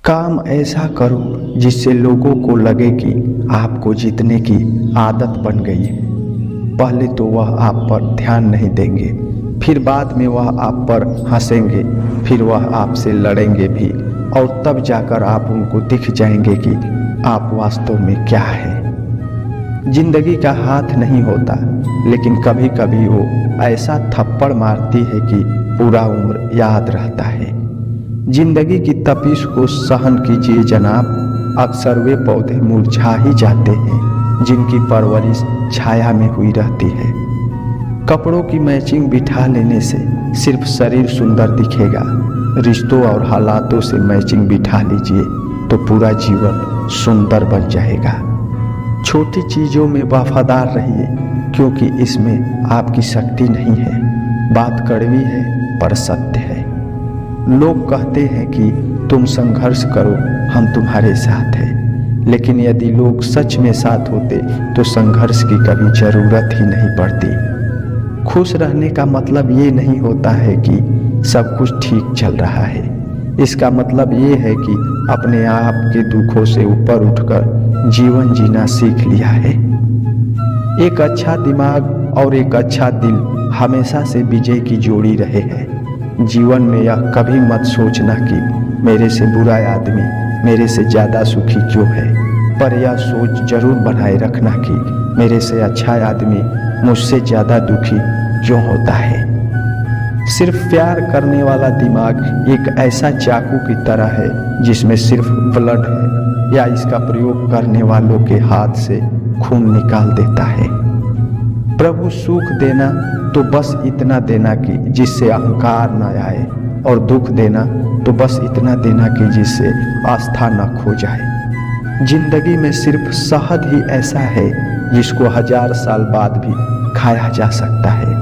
काम ऐसा करो जिससे लोगों को लगे कि आपको जीतने की आदत बन गई है। पहले तो वह आप पर ध्यान नहीं देंगे, फिर बाद में वह आप पर हंसेंगे, फिर वह आपसे लड़ेंगे भी, और तब जाकर आप उनको दिख जाएंगे कि आप वास्तव में क्या है। जिंदगी का हाथ नहीं होता, लेकिन कभी कभी वो ऐसा थप्पड़ मारती है कि पूरा उम्र याद रहता है। जिंदगी की तपिश को सहन कीजिए जनाब, अक्सर वे पौधे मुरझा ही जाते हैं जिनकी परवरिश छाया में हुई रहती है। कपड़ों की मैचिंग बिठा लेने से सिर्फ शरीर सुंदर दिखेगा, रिश्तों और हालातों से मैचिंग बिठा लीजिए तो पूरा जीवन सुंदर बन जाएगा। छोटी चीजों में वफादार रहिए, क्योंकि इसमें आपकी शक्ति नहीं है। बात कड़वी है पर सत्य है। लोग कहते हैं कि तुम संघर्ष करो, हम तुम्हारे साथ हैं, लेकिन यदि लोग सच में साथ होते तो संघर्ष की कभी जरूरत ही नहीं पड़ती। खुश रहने का मतलब ये नहीं होता है कि सब कुछ ठीक चल रहा है। इसका मतलब ये है कि अपने आप के दुखों से ऊपर उठकर जीवन जीना सीख लिया है। एक अच्छा दिमाग और एक अच्छा दिल हमेशा से विजय की जोड़ी रहे हैं। जीवन में यह कभी मत सोचना कि मेरे से बुरा आदमी मेरे से ज़्यादा सुखी क्यों है, पर यह सोच जरूर बनाए रखना कि मेरे से अच्छा आदमी मुझसे ज़्यादा दुखी क्यों होता है। सिर्फ प्यार करने वाला दिमाग एक ऐसा चाकू की तरह है जिसमें सिर्फ ब्लड है, या इसका प्रयोग करने वालों के हाथ से खून निकाल देता है। प्रभु सुख देना तो बस इतना देना कि जिससे अहंकार न आए, और दुख देना तो बस इतना देना कि जिससे आस्था न खो जाए। जिंदगी में सिर्फ शहद ही ऐसा है जिसको 1000 साल बाद भी खाया जा सकता है,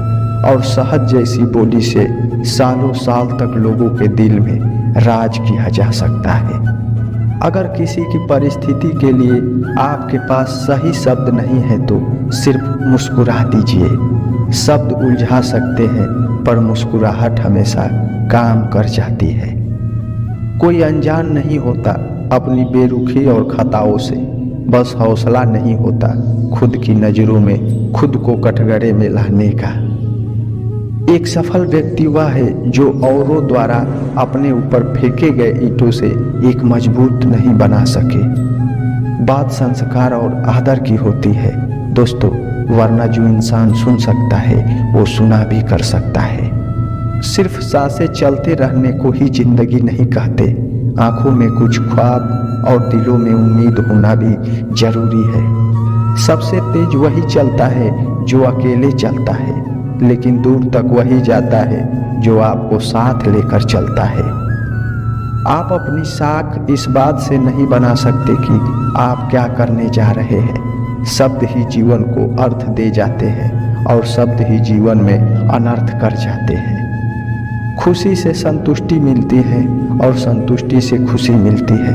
और शहद जैसी बोली से सालों साल तक लोगों के दिल में राज किया जा सकता है। अगर किसी की परिस्थिति के लिए आपके पास सही शब्द नहीं है तो सिर्फ मुस्कुरा दीजिए। शब्द उलझा सकते हैं, पर मुस्कुराहट हमेशा काम कर जाती है। कोई अनजान नहीं होता अपनी बेरुखी और खताओं से, बस हौसला नहीं होता खुद की नजरों में खुद को कटघरे में लाने का। एक सफल व्यक्ति वह है जो औरों द्वारा अपने ऊपर फेंके गए ईंटों से एक मजबूत नहीं बना सके। बात संस्कार और आदर की होती है दोस्तों, वरना जो इंसान सुन सकता है वो सुना भी कर सकता है। सिर्फ सांसें चलते रहने को ही जिंदगी नहीं कहते। आंखों में कुछ ख्वाब और दिलों में उम्मीद होना भी जरूरी है। सबसे तेज वही चलता है जो अकेले चलता है, लेकिन दूर तक वही जाता है जो आपको साथ लेकर चलता है। आप अपनी साख इस बात से नहीं बना सकते कि आप क्या करने जा रहे हैं। शब्द ही जीवन को अर्थ दे जाते हैं, और शब्द ही जीवन में अनर्थ कर जाते हैं। खुशी से संतुष्टि मिलती है और संतुष्टि से खुशी मिलती है,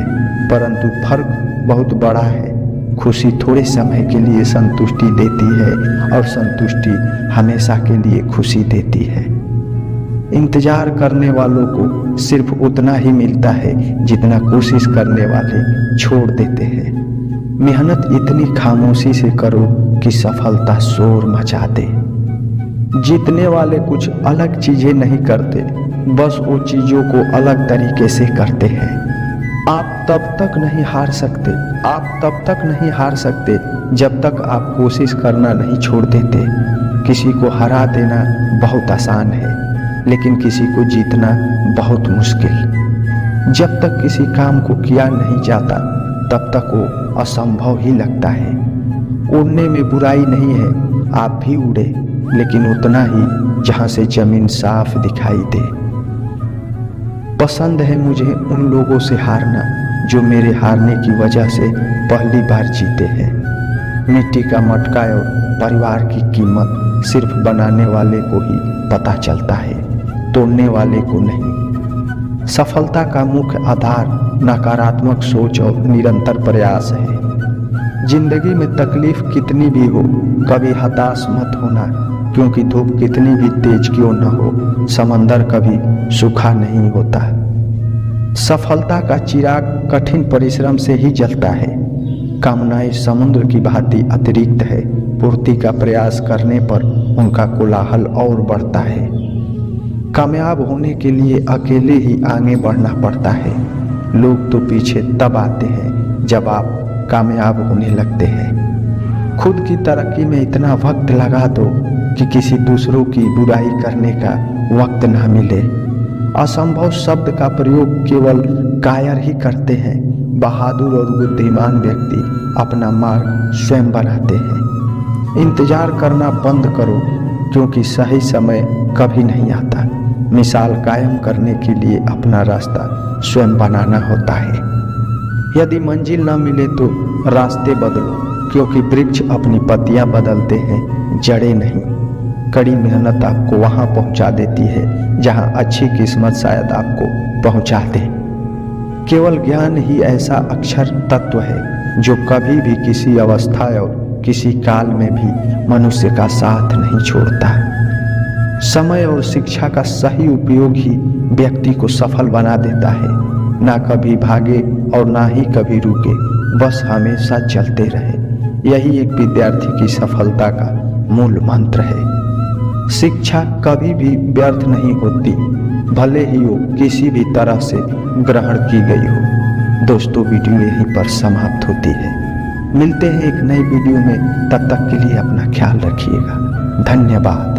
परंतु फर्क बहुत बड़ा है। खुशी थोड़े समय के लिए संतुष्टि देती है, और संतुष्टि हमेशा के लिए खुशी देती है। इंतजार करने वालों को सिर्फ उतना ही मिलता है जितना कोशिश करने वाले छोड़ देते हैं। मेहनत इतनी खामोशी से करो कि सफलता शोर मचा दे। जीतने वाले कुछ अलग चीजें नहीं करते, बस वो चीजों को अलग तरीके से करते हैं। आप तब तक नहीं हार सकते, आप तब तक नहीं हार सकते जब तक आप कोशिश करना नहीं छोड़ देते। किसी को हरा देना बहुत आसान है, लेकिन किसी को जीतना बहुत मुश्किल। जब तक किसी काम को किया नहीं जाता तब तक वो असंभव ही लगता है। उड़ने में बुराई नहीं है, आप भी उड़े, लेकिन उतना ही जहां से जमीन साफ दिखाई दे। पसंद है मुझे उन लोगों से हारना जो मेरे हारने की वजह से पहली बार जीते हैं। मिट्टी का मटका और परिवार की कीमत सिर्फ बनाने वाले को ही पता चलता है, तोड़ने वाले को नहीं। सफलता का मुख्य आधार नकारात्मक सोच और निरंतर प्रयास है। जिंदगी में तकलीफ कितनी भी हो, कभी हताश मत होना, क्योंकि धूप कितनी भी तेज क्यों न हो, समंदर कभी सूखा नहीं होता। सफलता का चिराग कठिन परिश्रम से ही जलता है। कामनाएं समुद्र की भांति अतिरिक्त है, पूर्ति का प्रयास करने पर उनका कोलाहल और बढ़ता है। कामयाब होने के लिए अकेले ही आगे बढ़ना पड़ता है। लोग तो पीछे तब आते हैं जब आप कामयाब होने लगते हैं। खुद की तरक्की में इतना वक्त लगा दो कि किसी दूसरों की बुराई करने का वक्त ना मिले। असंभव शब्द का प्रयोग केवल कायर ही करते हैं। बहादुर और बुद्धिमान व्यक्ति अपना मार्ग स्वयं बनाते हैं। इंतजार करना बंद करो, क्योंकि सही समय कभी नहीं आता। मिसाल कायम करने के लिए अपना रास्ता स्वयं बनाना होता है। यदि मंजिल न मिले तो रास्ते बदलो, क्योंकि वृक्ष अपनी पत्तियां बदलते हैं, जड़ें नहीं। कड़ी मेहनत आपको वहां पहुंचा देती है जहां अच्छी किस्मत शायद आपको पहुंचा दे। केवल ज्ञान ही ऐसा अक्षर तत्व है जो कभी भी किसी अवस्था और किसी काल में भी मनुष्य का साथ नहीं छोड़ता। समय और शिक्षा का सही उपयोग ही व्यक्ति को सफल बना देता है। ना कभी भागे और ना ही कभी रुके, बस हमेशा चलते रहे। यही एक विद्यार्थी की सफलता का मूल मंत्र है। शिक्षा कभी भी व्यर्थ नहीं होती, भले ही वो किसी भी तरह से ग्रहण की गई हो। दोस्तों, वीडियो यहीं पर समाप्त होती है। मिलते हैं एक नई वीडियो में, तब तक के लिए अपना ख्याल रखिएगा। धन्यवाद।